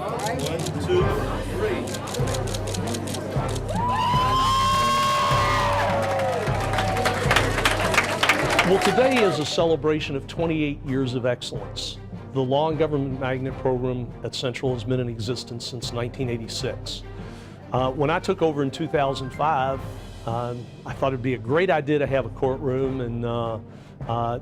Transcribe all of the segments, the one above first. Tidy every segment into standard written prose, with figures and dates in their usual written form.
1, 2, 3. Well, today is a celebration of 28 years of excellence. The Law and Government Magnet Program at Central has been in existence since 1986. When I took over in 2005, I thought it'd be a great idea to have a courtroom, and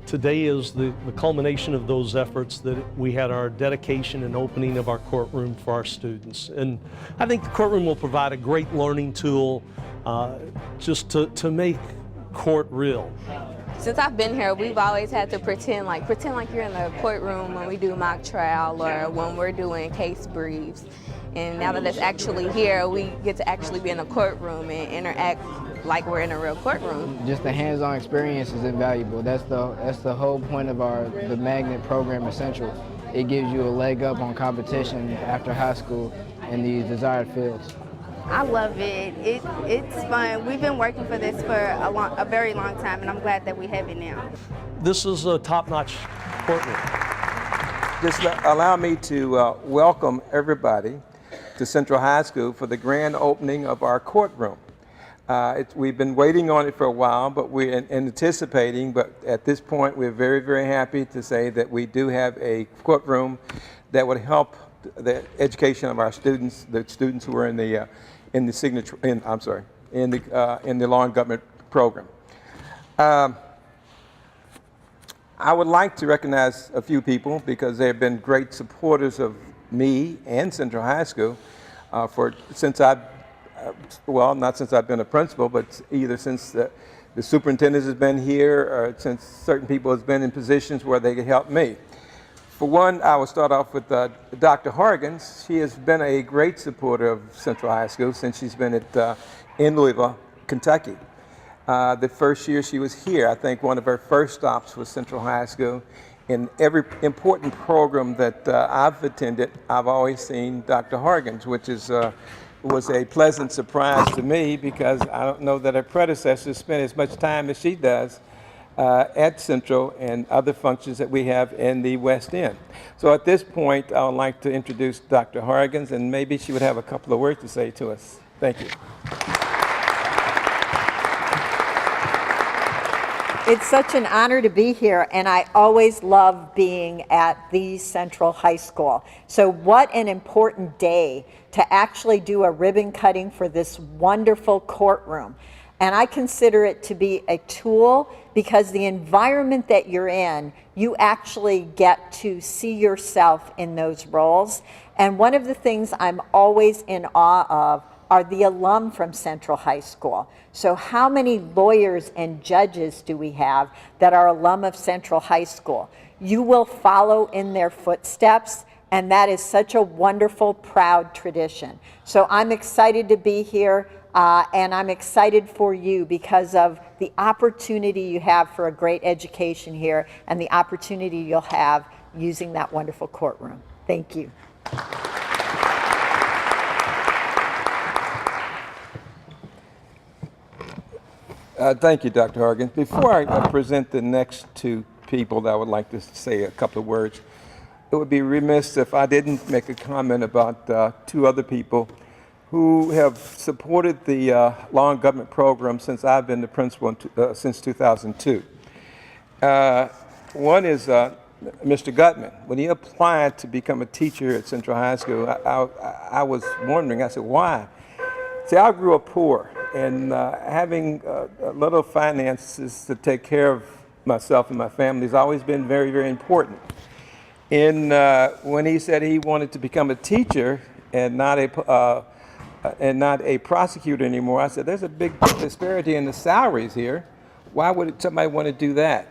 today is the culmination of those efforts that we had our dedication and opening of our courtroom for our students. And I think the courtroom will provide a great learning tool just to make court real. Since I've been here, we've always had to pretend like you're in the courtroom when we do mock trial or when we're doing case briefs. And now that it's actually here, we get to actually be in a courtroom and interact like we're in a real courtroom. Just the hands-on experience is invaluable. That's the whole point of the magnet program at Central. It gives you a leg up on competition after high school in these desired fields. I love it. It's fun. We've been working for this for a very long time, and I'm glad that we have it now. This is a top-notch courtroom. Just allow me to welcome everybody to Central High School for the grand opening of our courtroom. We've been waiting on it for a while, but we're anticipating, but at this point we're very, very happy to say that we do have a courtroom that would help the education of our students, the students who are in the law and government program. I would like to recognize a few people because they have been great supporters of me and Central High School since I've, well, not since I've been a principal, but either since the superintendent has been here or since certain people have been in positions where they could help me. For one, I will start off with Dr. Horgans. She has been a great supporter of Central High School since she's been in Louisville, Kentucky. The first year she was here, I think one of her first stops was Central High School. In every important program that I've attended, I've always seen Dr. Horgans, which was a pleasant surprise to me because I don't know that her predecessors spent as much time as she does at Central and other functions that we have in the West End. So at this point, I would like to introduce Dr. Horgans, and maybe she would have a couple of words to say to us. Thank you. It's such an honor to be here, and I always love being at the Central High School. So what an important day to actually do a ribbon cutting for this wonderful courtroom. And I consider it to be a tool because the environment that you're in, you actually get to see yourself in those roles. And one of the things I'm always in awe of are the alum from Central High School. So how many lawyers and judges do we have that are alum of Central High School? You will follow in their footsteps, and that is such a wonderful, proud tradition. So I'm excited to be here. And I'm excited for you because of the opportunity you have for a great education here and the opportunity you'll have using that wonderful courtroom. Thank you. Thank you, Dr. Horgans. Before I present the next two people that I would like to say a couple of words, it would be remiss if I didn't make a comment about two other people who have supported the law and government program since I've been the principal since 2002. One is Mr. Gutmann. When he applied to become a teacher at Central High School, I was wondering, I said, why? See, I grew up poor, and having little finances to take care of myself and my family has always been very, very important. And when he said he wanted to become a teacher and not a prosecutor anymore, I said, there's a big disparity in the salaries here. Why would somebody want to do that?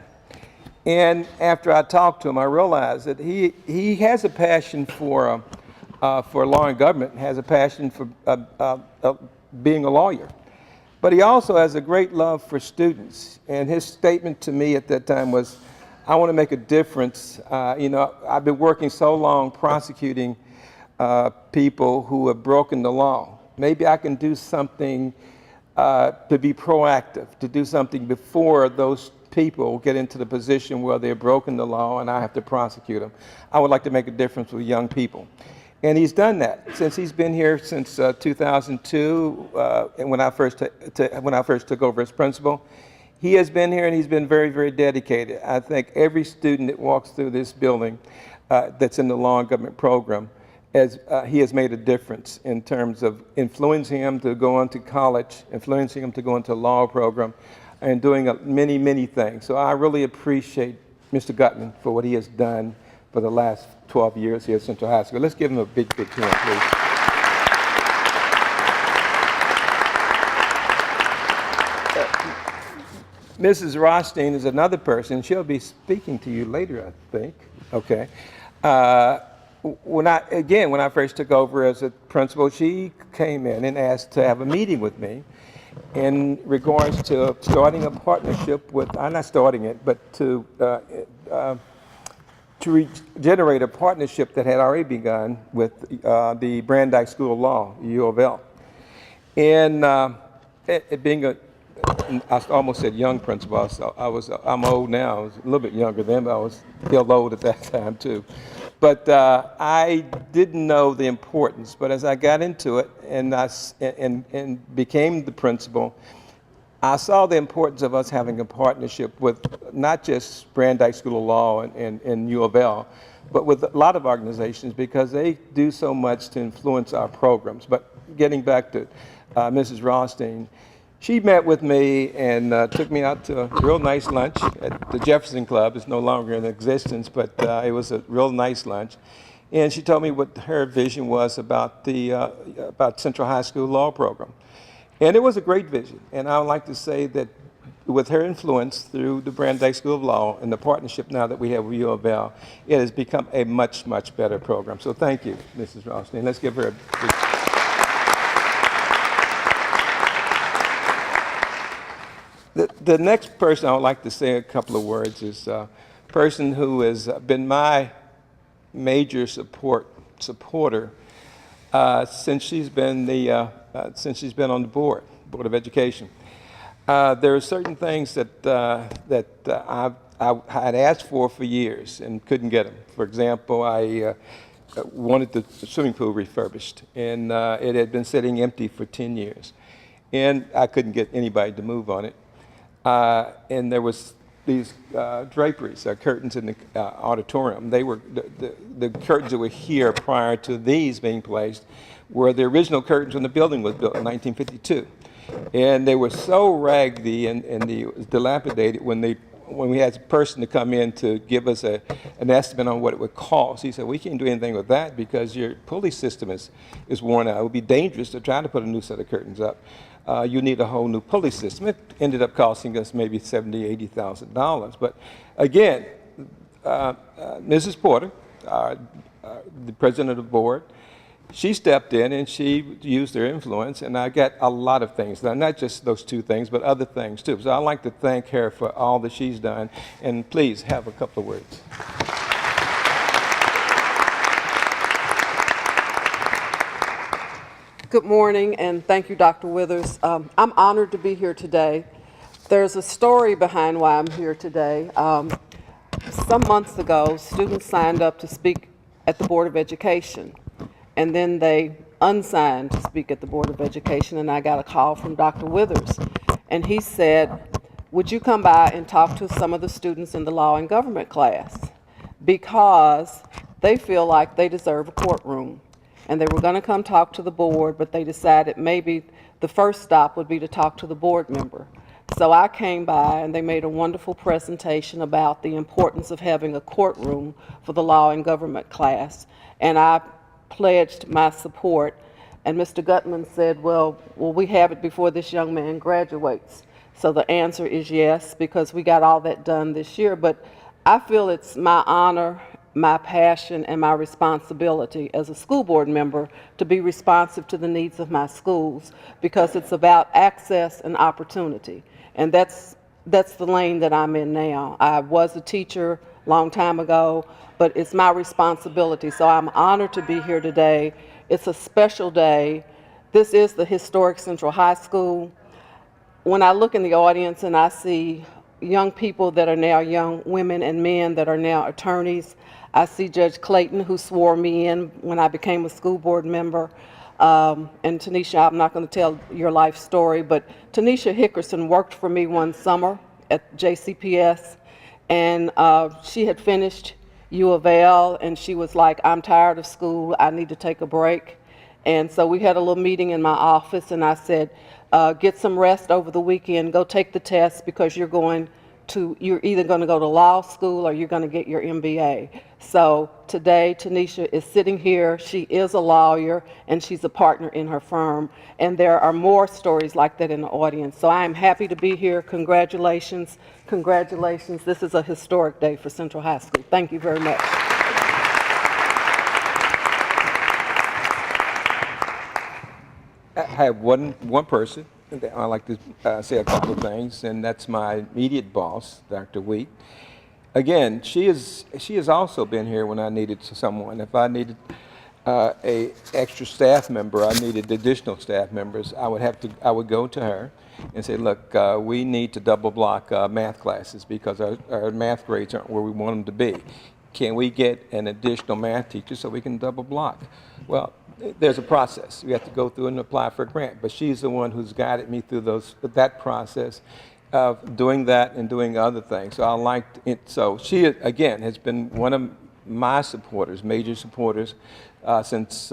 And after I talked to him, I realized that he has a passion for law and government, has a passion for being a lawyer. But he also has a great love for students. And his statement to me at that time was, I want to make a difference. You know, I've been working so long prosecuting people who have broken the law. Maybe I can do something to be proactive, to do something before those people get into the position where they've broken the law and I have to prosecute them. I would like to make a difference with young people. And he's done that since he's been here since 2002, and when I first took over as principal. He has been here and he's been very, very dedicated. I think every student that walks through this building that's in the law and government program, he has made a difference in terms of influencing him to go on to college, influencing him to go into a law program, and doing many, many things. So I really appreciate Mr. Gutmann for what he has done for the last 12 years here at Central High School. Let's give him a big, big hand, please. Mrs. Rothstein is another person. She'll be speaking to you later, I think. Okay. When I first took over as a principal, she came in and asked to have a meeting with me in regards to starting a partnership with, not starting it, but to generate a partnership that had already begun with the Brandeis School of Law, U of L. And it being I almost said young principal. I'm old now. I was a little bit younger then, but I was still old at that time too. But I didn't know the importance. But as I got into it and became the principal, I saw the importance of us having a partnership with not just Brandeis School of Law and U of L, but with a lot of organizations because they do so much to influence our programs. But getting back to Mrs. Rothstein, she met with me and took me out to a real nice lunch at the Jefferson Club. It's no longer in existence, but it was a real nice lunch. And she told me what her vision was about about Central High School Law Program. And it was a great vision. And I would like to say that with her influence through the Brandeis School of Law and the partnership now that we have with U of L, it has become a much, much better program. So thank you, Mrs. Rothstein. Let's give her a big... The next person I would like to say a couple of words is a person who has been my major supporter since she's been on the Board of Education. There are certain things that I had asked for years and couldn't get them. For example, I wanted the swimming pool refurbished, and it had been sitting empty for 10 years, and I couldn't get anybody to move on it. And there was these draperies, curtains in the auditorium. They were the curtains that were here prior to these being placed were the original curtains when the building was built in 1952. And they were so raggedy and dilapidated when we had a person to come in to give us an estimate on what it would cost. He said, we can't do anything with that because your pulley system is worn out. It would be dangerous to try to put a new set of curtains up. You need a whole new pulley system. It ended up costing us maybe $70,000, $80,000. But again, Mrs. Porter, the president of the board, she stepped in and she used her influence, and I got a lot of things done, not just those two things, but other things too. So I'd like to thank her for all that she's done, and please have a couple of words. Good morning, and thank you, Dr. Withers. I'm honored to be here today. There's a story behind why I'm here today. Some months ago, students signed up to speak at the Board of Education, and then they unsigned to speak at the Board of Education, and I got a call from Dr. Withers, and he said, would you come by and talk to some of the students in the law and government class, because they feel like they deserve a courtroom. And they were going to come talk to the board, but they decided maybe the first stop would be to talk to the board member. So I came by, and they made a wonderful presentation about the importance of having a courtroom for the law and government class. And I pledged my support. And Mr. Gutmann said, well, will we have it before this young man graduates? So the answer is yes, because we got all that done this year. But I feel it's my honor, my passion, and my responsibility as a school board member to be responsive to the needs of my schools, because it's about access and opportunity. And that's the lane that I'm in now. I was a teacher a long time ago, but it's my responsibility. So I'm honored to be here today. It's a special day. This is the historic Central High School. When I look in the audience and I see young people that are now young women and men that are now attorneys, I see Judge Clayton, who swore me in when I became a school board member. And Tanisha, I'm not going to tell your life story, but Tanisha Hickerson worked for me one summer at JCPS, and she had finished U of L, and she was like, I'm tired of school, I need to take a break. And so we had a little meeting in my office, and I said, get some rest over the weekend, go take the test, because you're either going to go to law school or you're going to get your MBA. So today, Tanisha is sitting here. She is a lawyer, and she's a partner in her firm. And there are more stories like that in the audience. So I am happy to be here. Congratulations. Congratulations. This is a historic day for Central High School. Thank you very much. I have one person that I'd like to say a couple of things, and that's my immediate boss, Dr. Wheat. Again, she has also been here when I needed someone. If I needed a extra staff member, I needed additional staff members, I would go to her and say, look, we need to double block math classes because our math grades aren't where we want them to be. Can we get an additional math teacher so we can double block? Well, there's a process. We have to go through and apply for a grant, but she's the one who's guided me through that process of doing that and doing other things. So I liked it. So she, again, has been one of my supporters, major supporters, since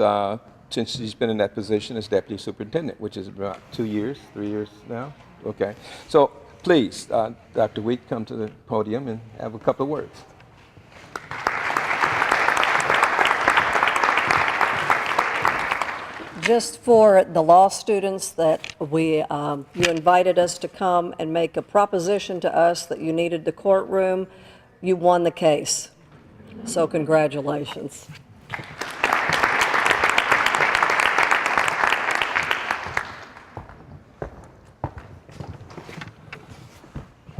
she's been in that position as deputy superintendent, which is about 2 years, 3 years now. Okay. So please, Dr. Wheat, come to the podium and have a couple of words. Just for the law students that you invited us to come and make a proposition to us that you needed the courtroom, you won the case. So congratulations.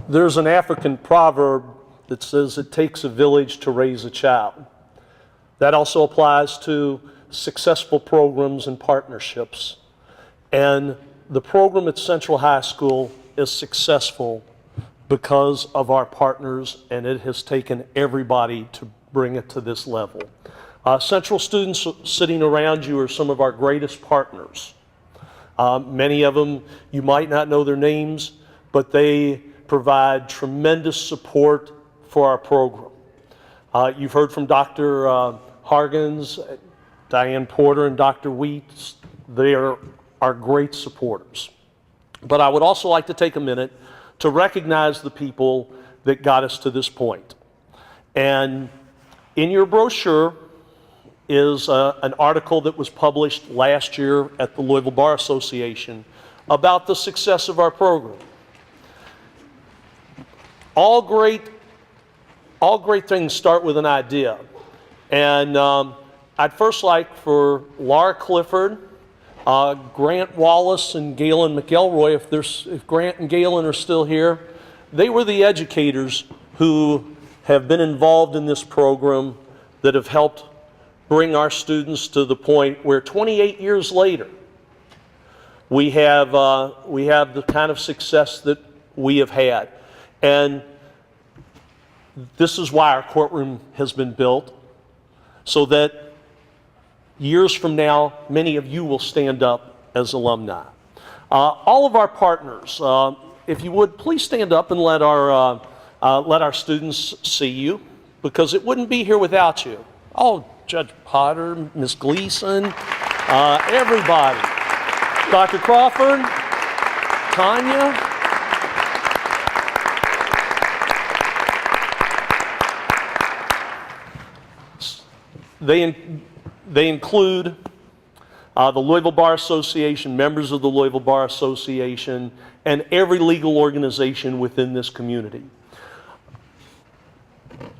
There's an African proverb that says it takes a village to raise a child. That also applies to successful programs and partnerships. And the program at Central High School is successful because of our partners, and it has taken everybody to bring it to this level. Central students sitting around you are some of our greatest partners. Many of them, you might not know their names, but they provide tremendous support for our program. You've heard from Dr. Hargens, Diane Porter, and Dr. Wheat. They are our great supporters. But I would also like to take a minute to recognize the people that got us to this point. And in your brochure is an article that was published last year at the Louisville Bar Association about the success of our program. All great things start with an idea. And I'd first like for Laura Clifford, Grant Wallace, and Galen McElroy, if Grant and Galen are still here, they were the educators who have been involved in this program that have helped bring our students to the point where 28 years later, we have the kind of success that we have had. And this is why our courtroom has been built, so that years from now, many of you will stand up as alumni. All of our partners, if you would, please stand up and let our students see you, because it wouldn't be here without you. Oh, Judge Potter, Ms. Gleason, everybody. Dr. Crawford, Tanya. They include the Louisville Bar Association, members of the Louisville Bar Association, and every legal organization within this community.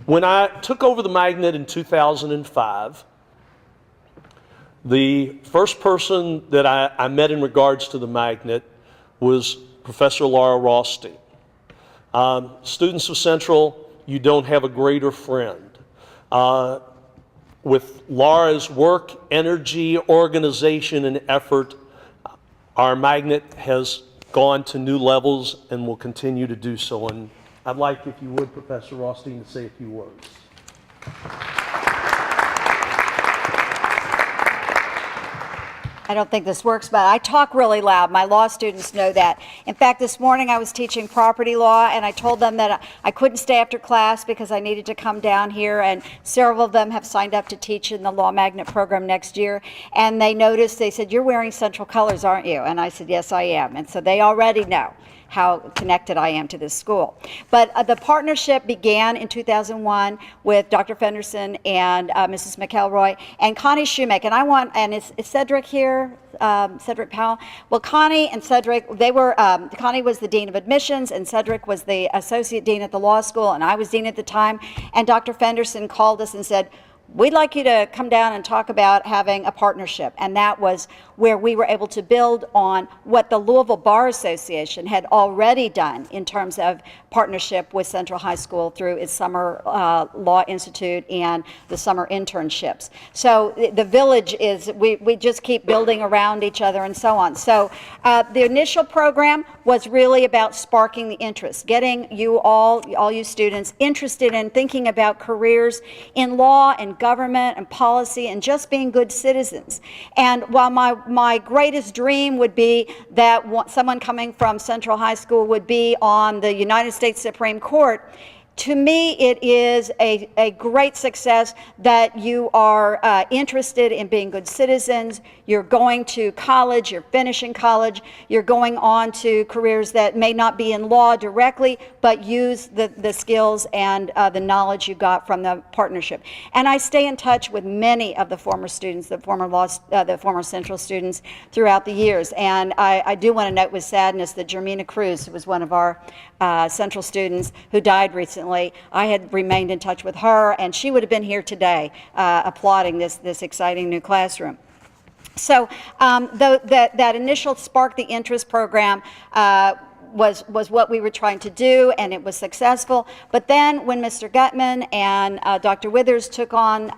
When I took over the Magnet in 2005, the first person that I met in regards to the Magnet was Professor Laura Rothstein. Students of Central, you don't have a greater friend. With Laura's work, energy, organization, and effort, our Magnet has gone to new levels and will continue to do so. And I'd like, if you would, Professor Rothstein, to say a few words. I don't think this works, but I talk really loud. My law students know that. In fact, this morning I was teaching property law, and I told them that I couldn't stay after class because I needed to come down here, and several of them have signed up to teach in the Law Magnet program next year. And they noticed, they said, "You're wearing Central colors, aren't you?" And I said, "Yes, I am." And so they already know how connected I am to this school. But the partnership began in 2001 with Dr. Fenderson and Mrs. McElroy and Connie Shoemaker. And is Cedric here? Cedric Powell? Well, Connie and Cedric, Connie was the Dean of Admissions and Cedric was the Associate Dean at the law school, and I was Dean at the time. And Dr. Fenderson called us and said, "We'd like you to come down and talk about having a partnership." And that was where we were able to build on what the Louisville Bar Association had already done in terms of partnership with Central High School through its Summer Law Institute and the summer internships. So the village is, we just keep building around each other and so on. So the initial program was really about sparking the interest, getting you all you students interested in thinking about careers in law and government and policy and just being good citizens. And while my greatest dream would be that someone coming from Central High School would be on the United States Supreme Court, to me, it is a great success that you are interested in being good citizens. You're going to college, you're finishing college, you're going on to careers that may not be in law directly, but use the skills and the knowledge you got from the partnership. And I stay in touch with many of the former students, the former Central students throughout the years. And I do want to note with sadness that Jermina Cruz, who was one of our Central students who died recently, I had remained in touch with her, and she would have been here today applauding this exciting new classroom. So that initial Spark the Interest program was what we were trying to do, and it was successful. But then when Mr. Gutmann and Dr. Withers took on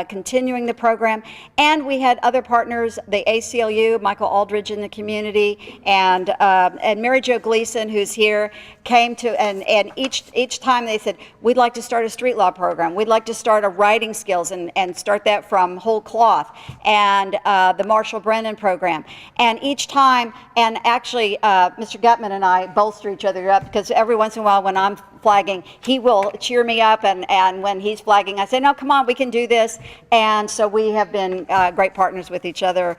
continuing the program, and we had other partners, the ACLU, Michael Aldridge in the community, and Mary Jo Gleason, who's here, came to, and each time they said, "We'd like to start a street law program. We'd like to start a writing skills and start that from whole cloth," and the Marshall Brennan program. And each time, and actually Mr. Gutmann and I bolster each other up, because every once in a while when I'm flagging, he will cheer me up, and when he's flagging, I say, "No, come on, we can do this." And so we have been great partners with each other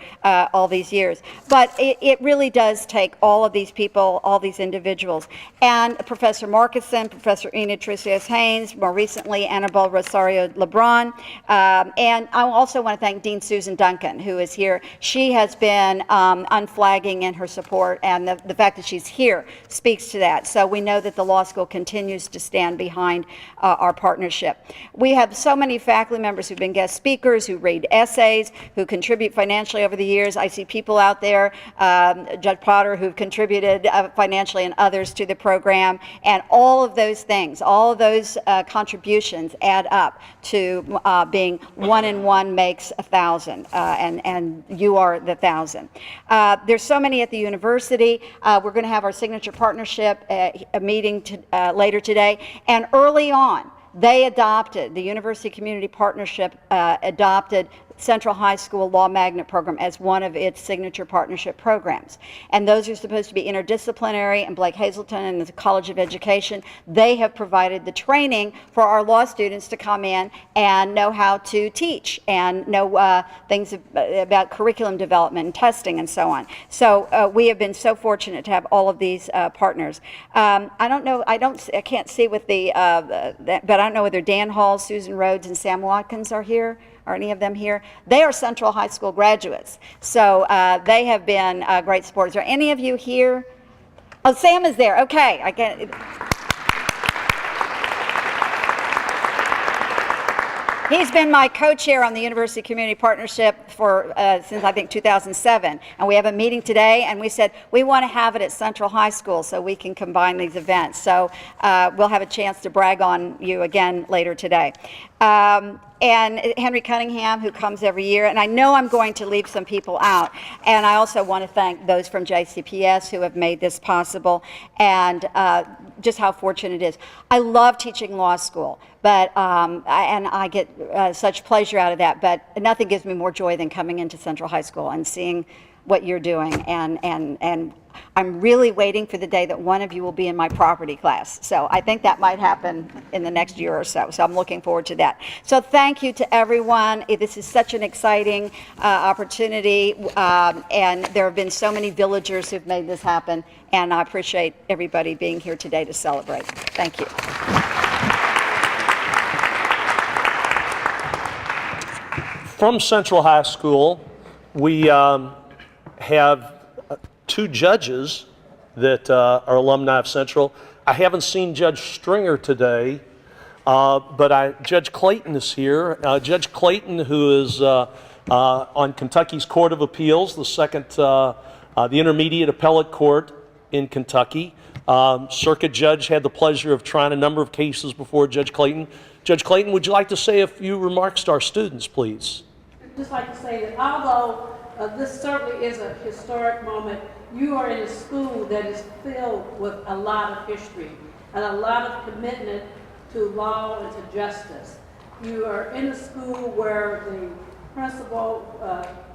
all these years. But it really does take all of these people, all these individuals. And Professor Markison, Professor Enid Tricios-Haynes, more recently Annabelle Rosario Lebron. And I also want to thank Dean Susan Duncan, who is here. She has been unflagging in her support, and the fact that she's here speaks to that. So we know that the law school continues to stand behind our partnership. We have so many faculty members who've been guest speakers, who read essays, who contribute financially over the years. I see people out there, Judge Potter, who've contributed financially, and others to the program. And all of those things, all of those contributions add up to being 1 and 1 makes 1,000, and you are the 1,000. There's so many at the university. We're going to have our signature partnership a meeting later today. And early on, the University Community Partnership adopted Central High School Law Magnet Program as one of its signature partnership programs. And those are supposed to be interdisciplinary, and Blake Hazelton and the College of Education, they have provided the training for our law students to come in and know how to teach and know things about curriculum development and testing and so on. So we have been so fortunate to have all of these partners. I don't know, I can't see with but I don't know whether Dan Hall, Susan Rhodes, and Sam Watkins are here. Are any of them here? They are Central High School graduates, so they have been great supporters. Are any of you here? Oh, Sam is there. Okay, I get. He's been my co-chair on the University Community Partnership for since I think 2007, and we have a meeting today, and we said we want to have it at Central High School so we can combine these events. So we'll have a chance to brag on you again later today. And Henry Cunningham, who comes every year, and I know I'm going to leave some people out. And I also want to thank those from JCPS who have made this possible, and just how fortunate it is. I love teaching law school, And I get such pleasure out of that. But nothing gives me more joy than coming into Central High School and seeing what you're doing. And I'm really waiting for the day that one of you will be in my property class. So I think that might happen in the next year or so. So I'm looking forward to that. So thank you to everyone. This is such an exciting opportunity. And there have been so many villagers who've made this happen. And I appreciate everybody being here today to celebrate. Thank you. From Central High School, we have two judges that are alumni of Central. I haven't seen Judge Stringer today, but Judge Clayton is here. Judge Clayton, who is on Kentucky's Court of Appeals, the intermediate appellate court in Kentucky. Circuit judge, had the pleasure of trying a number of cases before Judge Clayton. Judge Clayton, would you like to say a few remarks to our students, please? I'd just like to say that although this certainly is a historic moment, you are in a school that is filled with a lot of history and a lot of commitment to law and to justice. You are in a school where the principal,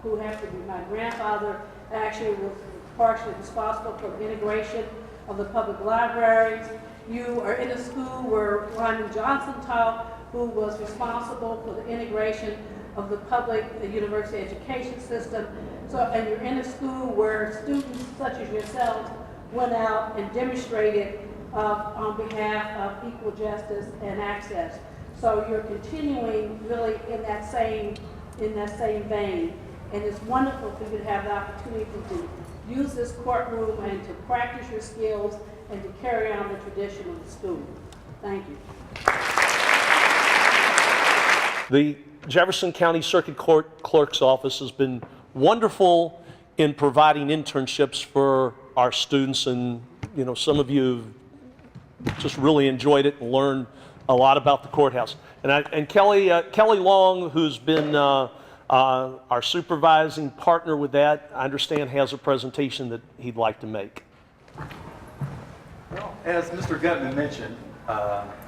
who happened to be my grandfather, actually was partially responsible for the integration of the public libraries. You are in a school where Lyman Johnson taught, who was responsible for the integration of the public university education system. And you're in a school where students such as yourselves went out and demonstrated on behalf of equal justice and access. So you're continuing really in that same vein. And it's wonderful for you to have the opportunity to use this courtroom and to practice your skills and to carry on the tradition of the school. Thank you. The Jefferson County Circuit Court Clerk's Office has been wonderful in providing internships for our students, and some of you have just really enjoyed it and learned a lot about the courthouse. And Kelly Long, who's been our supervising partner with that, I understand has a presentation that he'd like to make. Well, as Mr. Gutmann mentioned,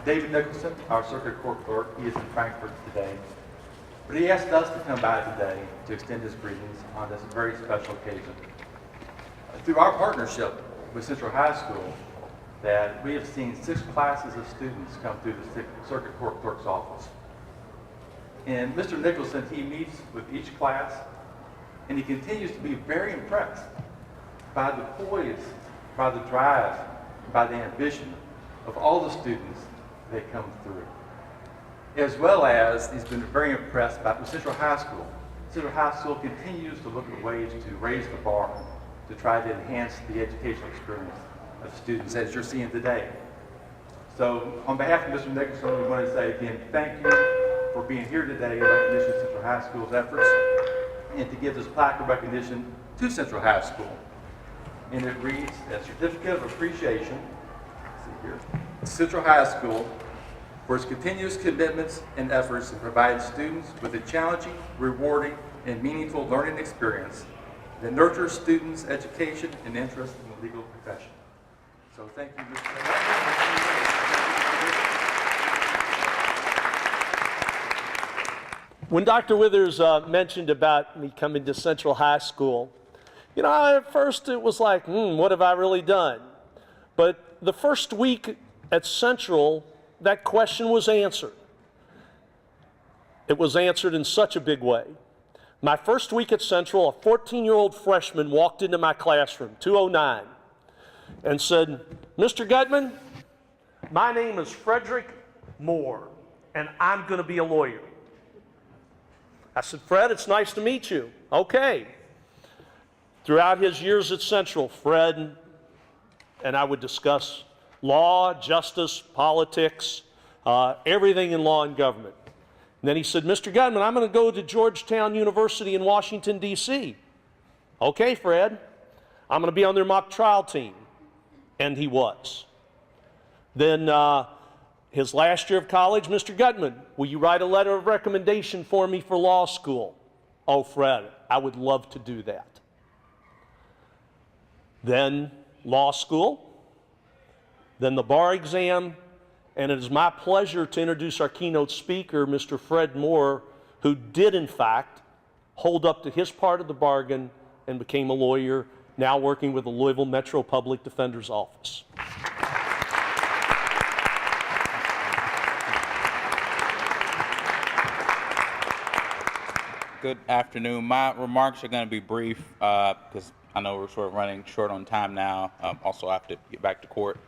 David Nicholson, our circuit court clerk, he is in Frankfurt today. But he asked us to come by today to extend his greetings on this very special occasion. Through our partnership with Central High School, that we have seen 6 classes of students come through the circuit court clerk's office. And Mr. Nicholson, he meets with each class, and he continues to be very impressed by the poise, by the drive, by the ambition of all the students that come through. As well as he's been very impressed by Central High School. Central High School continues to look at ways to raise the bar, to try to enhance the educational experience of students as you're seeing today. So on behalf of Mr. Nicholson, we want to say again, thank you for being here today in recognition of Central High School's efforts and to give this plaque of recognition to Central High School. And it reads, a certificate of appreciation, let's see here, Central High School for its continuous commitments and efforts to provide students with a challenging, rewarding, and meaningful learning experience that nurtures students' education and interest in the legal profession. So thank you, Mr. When Dr. Withers mentioned about me coming to Central High School, at first it was like, what have I really done? But the first week at Central, that question was answered. It was answered in such a big way. My first week at Central, a 14-year-old freshman walked into my classroom, 209, and said, Mr. Gutmann, my name is Frederick Moore, and I'm going to be a lawyer. I said, Fred, it's nice to meet you. Okay. Throughout his years at Central, Fred and I would discuss law, justice, politics, everything in law and government. And then he said, Mr. Gutmann, I'm going to go to Georgetown University in Washington, D.C. Okay, Fred, I'm going to be on their mock trial team. And he was. Then his last year of college, Mr. Gutmann, will you write a letter of recommendation for me for law school? Oh, Fred, I would love to do that. Then law school, then the bar exam, And it is my pleasure to introduce our keynote speaker, Mr. Fred Moore, who did, in fact, hold up to his part of the bargain and became a lawyer, now working with the Louisville Metro Public Defender's Office. Good afternoon. My remarks are going to be brief because I know we're sort of running short on time now. Also, I have to get back to court.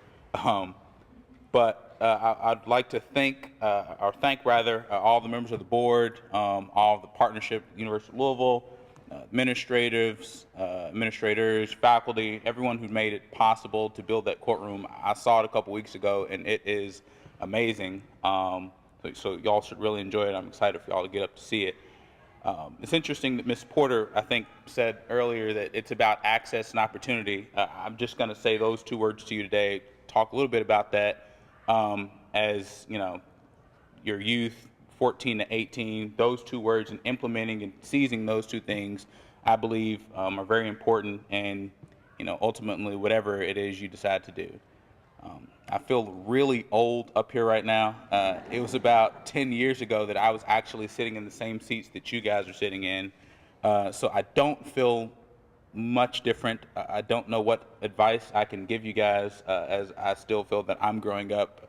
But I'd like to thank all the members of the board, all of the partnership, University of Louisville, administrators, faculty, everyone who made it possible to build that courtroom. I saw it a couple weeks ago, and it is amazing. So y'all should really enjoy it. I'm excited for y'all to get up to see it. It's interesting that Ms. Porter, I think, said earlier that it's about access and opportunity. I'm just going to say those two words to you today, talk a little bit about that. As you know, your youth, 14 to 18, those two words, and implementing and seizing those two things, I believe, are very important, and ultimately, whatever it is you decide to do. I feel really old up here right now. It was about 10 years ago that I was actually sitting in the same seats that you guys are sitting in, so I don't feel much different. I don't know what advice I can give you guys, as I still feel that I'm growing up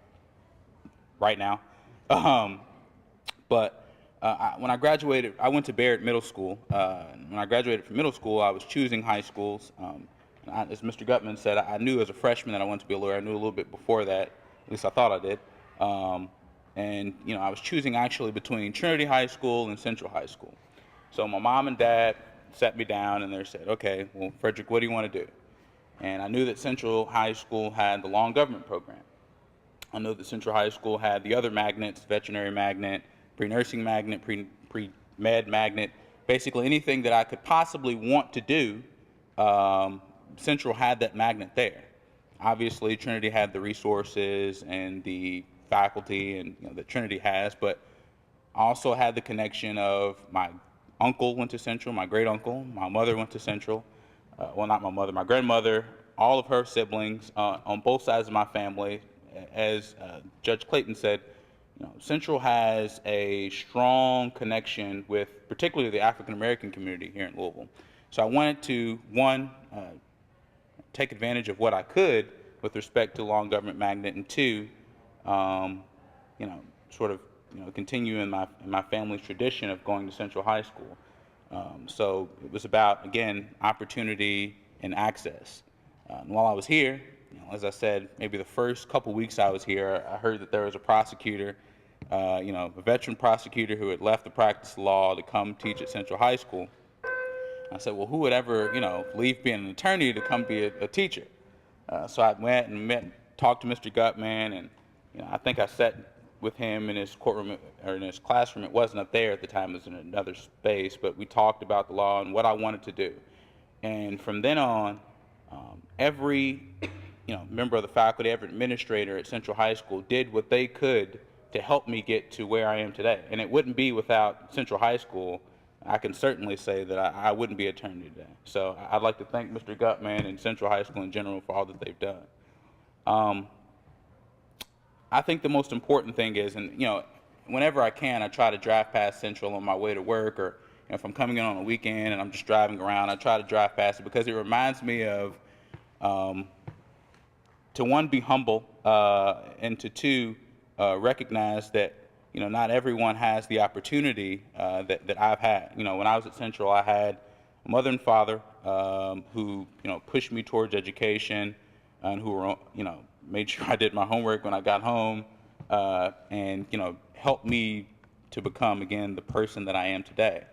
right now. But when I graduated, I went to Barrett Middle School. When I graduated from middle school, I was choosing high schools. As Mr. Gutmann said, I knew as a freshman that I wanted to be a lawyer. I knew a little bit before that, at least I thought I did. And I was choosing actually between Trinity High School and Central High School. So my mom and dad sat me down and they said, okay, well, Frederick, what do you want to do? And I knew that Central High School had the law and government program. I know that Central High School had the other magnets, veterinary magnet, pre-nursing magnet, pre-med magnet, basically anything that I could possibly want to do. Central had that magnet there. Obviously, Trinity had the resources and the faculty and that Trinity has, but I also had the connection of my uncle went to Central, my great uncle, my mother went to Central, well, not my mother, my grandmother, all of her siblings on both sides of my family. As Judge Clayton said, Central has a strong connection with particularly the African American community here in Louisville. So I wanted to, one, take advantage of what I could with respect to law and government magnet, and two, continue in my family's tradition of going to Central High School. So it was about, again, opportunity and access. And while I was here, as I said, maybe the first couple weeks I was here, I heard that there was a prosecutor, a veteran prosecutor who had left the practice of law to come teach at Central High School. I said, well, who would ever, leave being an attorney to come be a teacher? So I went and talked to Mr. Gutmann, and I think I sat with him in his courtroom or in his classroom. It wasn't up there at the time; it was in another space. But we talked about the law and what I wanted to do. And from then on, every member of the faculty, every administrator at Central High School did what they could to help me get to where I am today. And it wouldn't be without Central High School. I can certainly say that I wouldn't be attorney today. So I'd like to thank Mr. Gutmann and Central High School in general for all that they've done. I think the most important thing is, and whenever I can, I try to drive past Central on my way to work, or if I'm coming in on a weekend and I'm just driving around, I try to drive past it because it reminds me of, to one, be humble, and to two, recognize that not everyone has the opportunity that I've had. When I was at Central, I had a mother and father who pushed me towards education, and who were made sure I did my homework when I got home, and helped me to become again the person that I am today.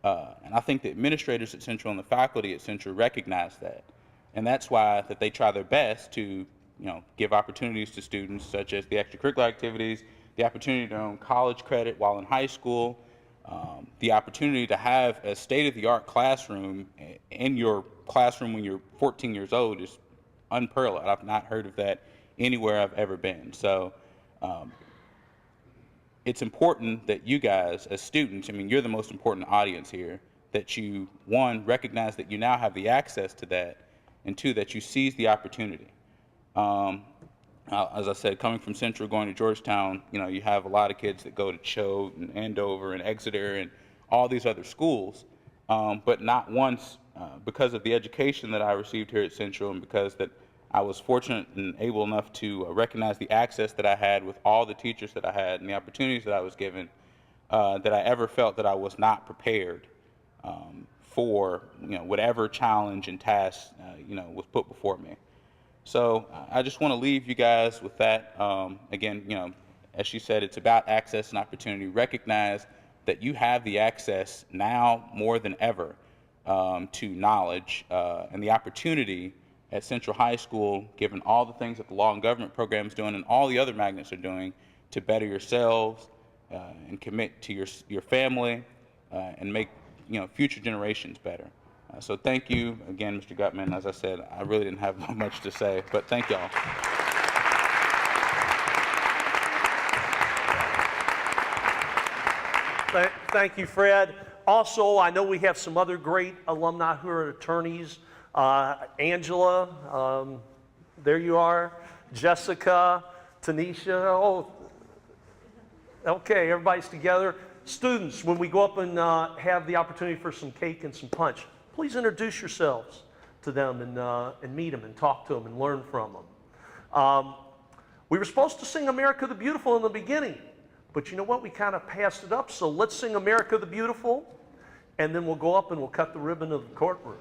And I think the administrators at Central and the faculty at Central recognize that, and that's why that they try their best to give opportunities to students, such as the extracurricular activities, the opportunity to earn college credit while in high school, the opportunity to have a state-of-the-art classroom in your classroom when you're 14 years old is unparalleled. I've not heard of that anywhere I've ever been. So it's important that you guys, as students, you're the most important audience here, that you, one, recognize that you now have the access to that, and two, that you seize the opportunity. As I said, coming from Central, going to Georgetown, you have a lot of kids that go to Choate and Andover and Exeter and all these other schools, but not once, because of the education that I received here at Central and because that I was fortunate and able enough to recognize the access that I had with all the teachers that I had and the opportunities that I was given, that I ever felt that I was not prepared for whatever challenge and task was put before me. So I just want to leave you guys with that. Again, as she said, it's about access and opportunity. Recognize that you have the access now more than ever to knowledge and the opportunity at Central High School, given all the things that the Law and Government program is doing and all the other magnets are doing, to better yourselves and commit to your family and make future generations better. So thank you again, Mr. Gutmann. As I said, I really didn't have much to say, but thank y'all. Thank you, Fred. Also, I know we have some other great alumni who are attorneys. Angela, there you are. Jessica, Tanisha. Oh, okay, everybody's together. Students, when we go up and have the opportunity for some cake and some punch, please introduce yourselves to them and meet them and talk to them and learn from them. We were supposed to sing America the Beautiful in the beginning, but you know what? We kind of passed it up, so let's sing America the Beautiful, and then we'll go up and we'll cut the ribbon of the courtroom.